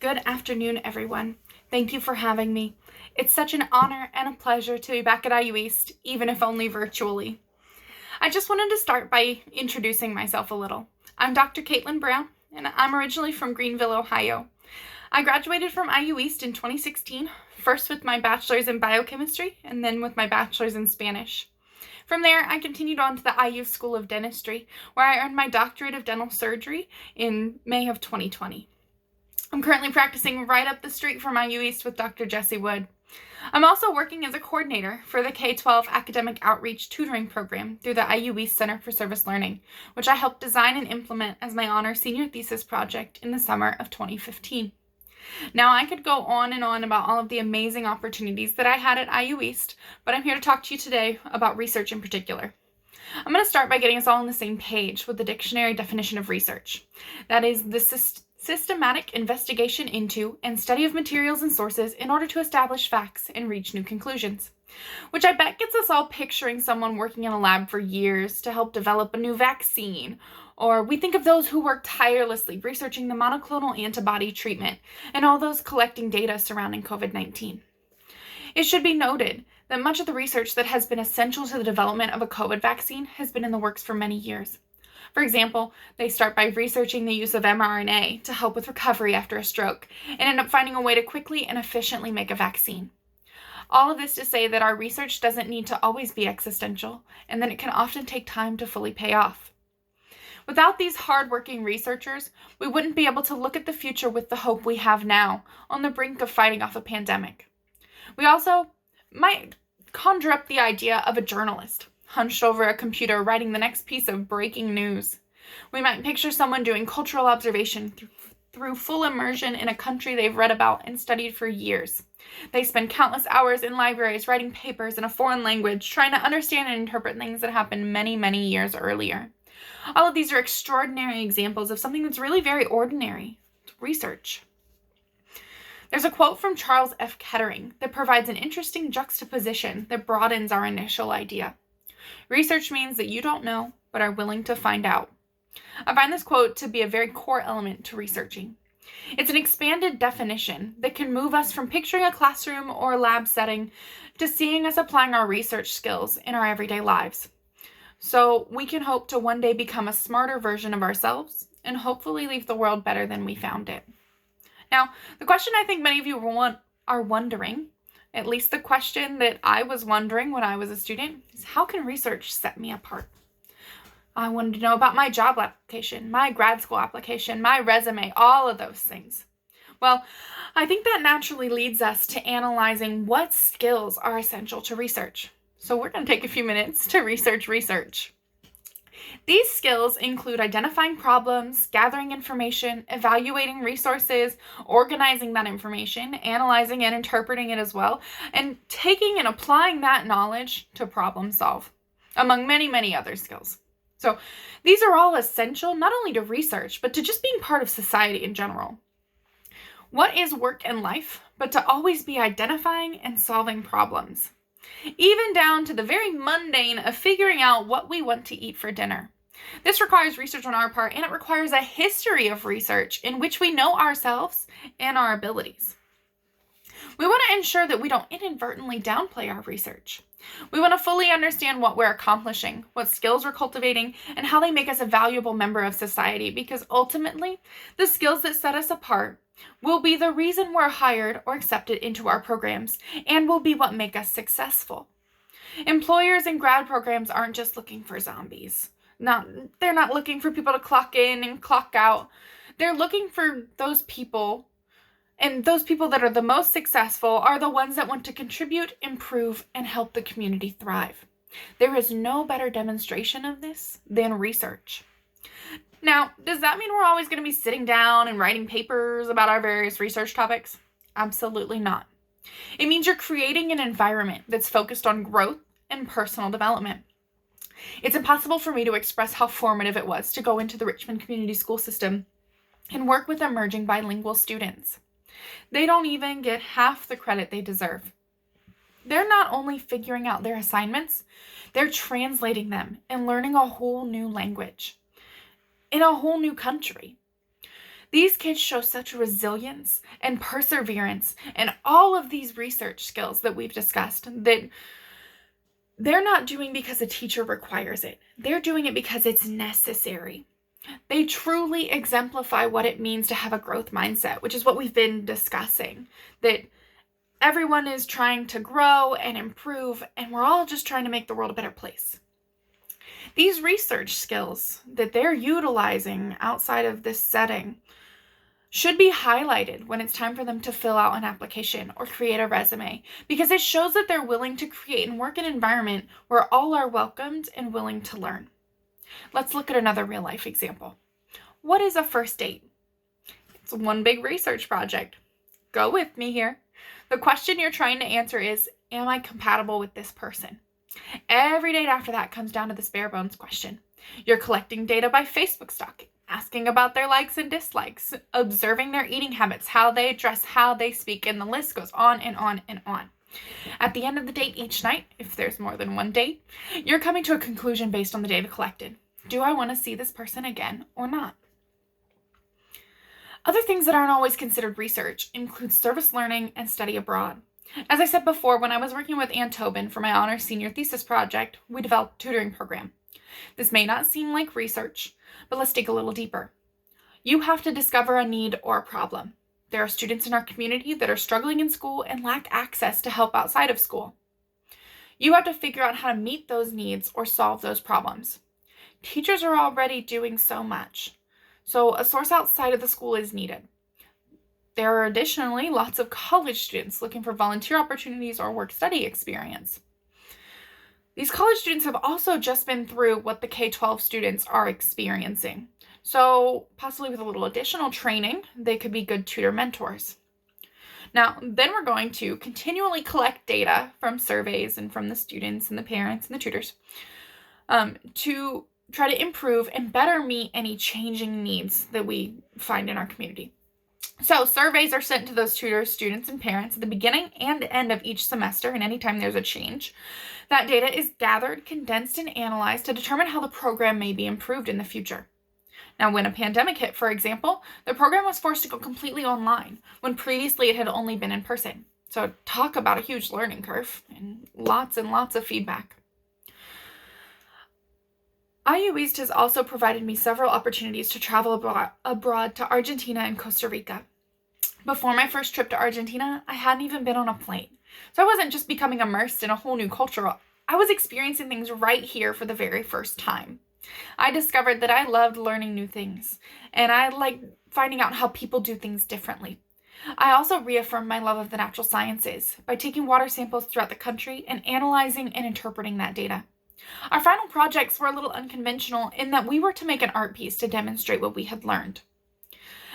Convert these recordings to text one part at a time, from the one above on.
Good afternoon, everyone. Thank you for having me. It's such an honor and a pleasure to be back at IU East, even if only virtually. I just wanted to start by introducing myself a little. I'm Dr. Katelyn Brown, and I'm originally from Greenville, Ohio. I graduated from IU East in 2016, first with my bachelor's in biochemistry, and then with my bachelor's in Spanish. From there, I continued on to the IU School of Dentistry, where I earned my doctorate of dental surgery in May of 2020. I'm currently practicing right up the street from IU East with Dr. Jesse Wood. I'm also working as a coordinator for the K-12 Academic Outreach Tutoring Program through the IU East Center for Service Learning, which I helped design and implement as my honor senior thesis project in the summer of 2015. Now, I could go on and on about all of the amazing opportunities that I had at IU East, but I'm here to talk to you today about research in particular. I'm going to start by getting us all on the same page with the dictionary definition of research. That is the systematic investigation into and study of materials and sources in order to establish facts and reach new conclusions, which I bet gets us all picturing someone working in a lab for years to help develop a new vaccine, or we think of those who work tirelessly researching the monoclonal antibody treatment and all those collecting data surrounding COVID-19. It should be noted that much of the research that has been essential to the development of a COVID vaccine has been in the works for many years. For example, they start by researching the use of mRNA to help with recovery after a stroke and end up finding a way to quickly and efficiently make a vaccine. All of this to say that our research doesn't need to always be existential, and that it can often take time to fully pay off. Without these hardworking researchers, we wouldn't be able to look at the future with the hope we have now on the brink of fighting off a pandemic. We also might conjure up the idea of a journalist hunched over a computer writing the next piece of breaking news. We might picture someone doing cultural observation through full immersion in a country they've read about and studied for years. They spend countless hours in libraries writing papers in a foreign language, trying to understand and interpret things that happened many, many years earlier. All of these are extraordinary examples of something that's really very ordinary: research. There's a quote from Charles F. Kettering that provides an interesting juxtaposition that broadens our initial idea. Research means that you don't know, but are willing to find out. I find this quote to be a very core element to researching. It's an expanded definition that can move us from picturing a classroom or lab setting to seeing us applying our research skills in our everyday lives. So we can hope to one day become a smarter version of ourselves and hopefully leave the world better than we found it. Now, the question I think many of you are wondering, at least the question that I was wondering when I was a student, is how can research set me apart? I wanted to know about my job application, my grad school application, my resume, all of those things. Well, I think that naturally leads us to analyzing what skills are essential to research. So we're going to take a few minutes to research. These skills include identifying problems, gathering information, evaluating resources, organizing that information, analyzing and interpreting it as well, and taking and applying that knowledge to problem solve, among many, many other skills. So these are all essential not only to research, but to just being part of society in general. What is work and life but to always be identifying and solving problems? Even down to the very mundane of figuring out what we want to eat for dinner. This requires research on our part, and it requires a history of research in which we know ourselves and our abilities. We want to ensure that we don't inadvertently downplay our research. We want to fully understand what we're accomplishing, what skills we're cultivating, and how they make us a valuable member of society, because ultimately, the skills that set us apart will be the reason we're hired or accepted into our programs, and will be what make us successful. Employers and grad programs aren't just looking for zombies. They're not looking for people to clock in and clock out. They're looking for those people, and those people that are the most successful are the ones that want to contribute, improve, and help the community thrive. There is no better demonstration of this than research. Now, does that mean we're always going to be sitting down and writing papers about our various research topics? Absolutely not. It means you're creating an environment that's focused on growth and personal development. It's impossible for me to express how formative it was to go into the Richmond Community School System and work with emerging bilingual students. They don't even get half the credit they deserve. They're not only figuring out their assignments, they're translating them and learning a whole new language in a whole new country. These kids show such resilience and perseverance and all of these research skills that we've discussed that they're not doing because a teacher requires it. They're doing it because it's necessary. They truly exemplify what it means to have a growth mindset, which is what we've been discussing, that everyone is trying to grow and improve, and we're all just trying to make the world a better place. These research skills that they're utilizing outside of this setting should be highlighted when it's time for them to fill out an application or create a resume, because it shows that they're willing to create and work an environment where all are welcomed and willing to learn. Let's look at another real life example. What is a first date? It's one big research project. Go with me here. The question you're trying to answer is, am I compatible with this person? Every date after that comes down to this bare bones question. You're collecting data by Facebook stalking, asking about their likes and dislikes, observing their eating habits, how they dress, how they speak, and the list goes on and on and on. At the end of the date each night, if there's more than one date, you're coming to a conclusion based on the data collected. Do I want to see this person again or not? Other things that aren't always considered research include service learning and study abroad. As I said before, when I was working with Ann Tobin for my honors senior thesis project, we developed a tutoring program. This may not seem like research, but let's dig a little deeper. You have to discover a need or a problem. There are students in our community that are struggling in school and lack access to help outside of school. You have to figure out how to meet those needs or solve those problems. Teachers are already doing so much, so a source outside of the school is needed. There are additionally lots of college students looking for volunteer opportunities or work-study experience. These college students have also just been through what the K-12 students are experiencing. So possibly with a little additional training, they could be good tutor mentors. Now, then we're going to continually collect data from surveys and from the students and the parents and the tutors to try to improve and better meet any changing needs that we find in our community. So surveys are sent to those tutors, students, and parents at the beginning and end of each semester, and anytime there's a change. That data is gathered, condensed, and analyzed to determine how the program may be improved in the future. Now, when a pandemic hit, for example, the program was forced to go completely online, when previously it had only been in person. So talk about a huge learning curve and lots of feedback. IU East has also provided me several opportunities to travel abroad to Argentina and Costa Rica. Before my first trip to Argentina, I hadn't even been on a plane. So I wasn't just becoming immersed in a whole new culture. I was experiencing things right here for the very first time. I discovered that I loved learning new things, and I liked finding out how people do things differently. I also reaffirmed my love of the natural sciences by taking water samples throughout the country and analyzing and interpreting that data. Our final projects were a little unconventional in that we were to make an art piece to demonstrate what we had learned.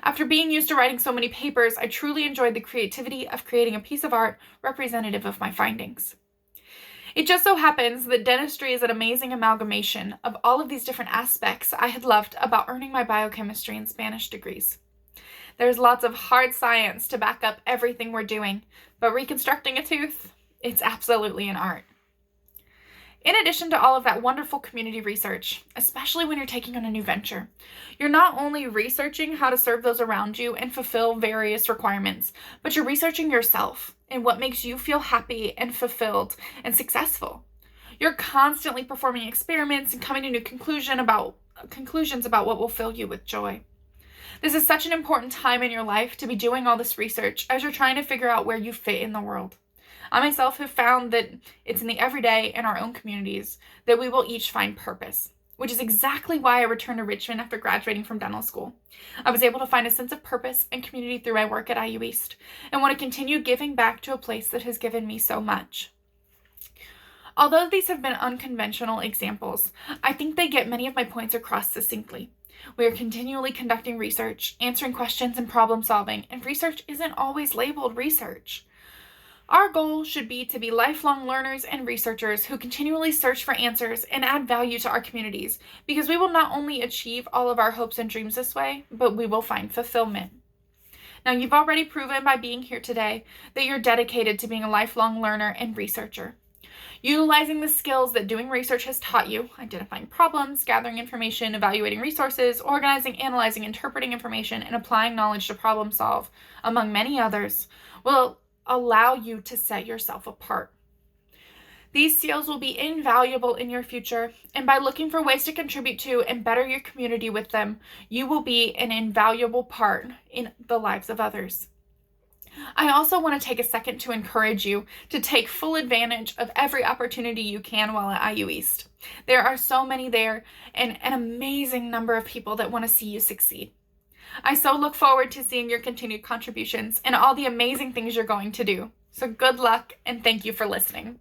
After being used to writing so many papers, I truly enjoyed the creativity of creating a piece of art representative of my findings. It just so happens that dentistry is an amazing amalgamation of all of these different aspects I had loved about earning my biochemistry and Spanish degrees. There's lots of hard science to back up everything we're doing, but reconstructing a tooth, it's absolutely an art. In addition to all of that wonderful community research, especially when you're taking on a new venture, you're not only researching how to serve those around you and fulfill various requirements, but you're researching yourself and what makes you feel happy and fulfilled and successful. You're constantly performing experiments and coming to new conclusions about what will fill you with joy. This is such an important time in your life to be doing all this research as you're trying to figure out where you fit in the world. I myself have found that it's in the everyday in our own communities that we will each find purpose, which is exactly why I returned to Richmond after graduating from dental school. I was able to find a sense of purpose and community through my work at IU East and want to continue giving back to a place that has given me so much. Although these have been unconventional examples, I think they get many of my points across succinctly. We are continually conducting research, answering questions, and problem solving, and research isn't always labeled research. Our goal should be to be lifelong learners and researchers who continually search for answers and add value to our communities, because we will not only achieve all of our hopes and dreams this way, but we will find fulfillment. Now, you've already proven by being here today that you're dedicated to being a lifelong learner and researcher. Utilizing the skills that doing research has taught you, identifying problems, gathering information, evaluating resources, organizing, analyzing, interpreting information, and applying knowledge to problem solve, among many others, will allow you to set yourself apart. These skills will be invaluable in your future, and by looking for ways to contribute to and better your community with them, you will be an invaluable part in the lives of others. I also want to take a second to encourage you to take full advantage of every opportunity you can while at IU East. There are so many there and an amazing number of people that want to see you succeed. I so look forward to seeing your continued contributions and all the amazing things you're going to do. So good luck and thank you for listening.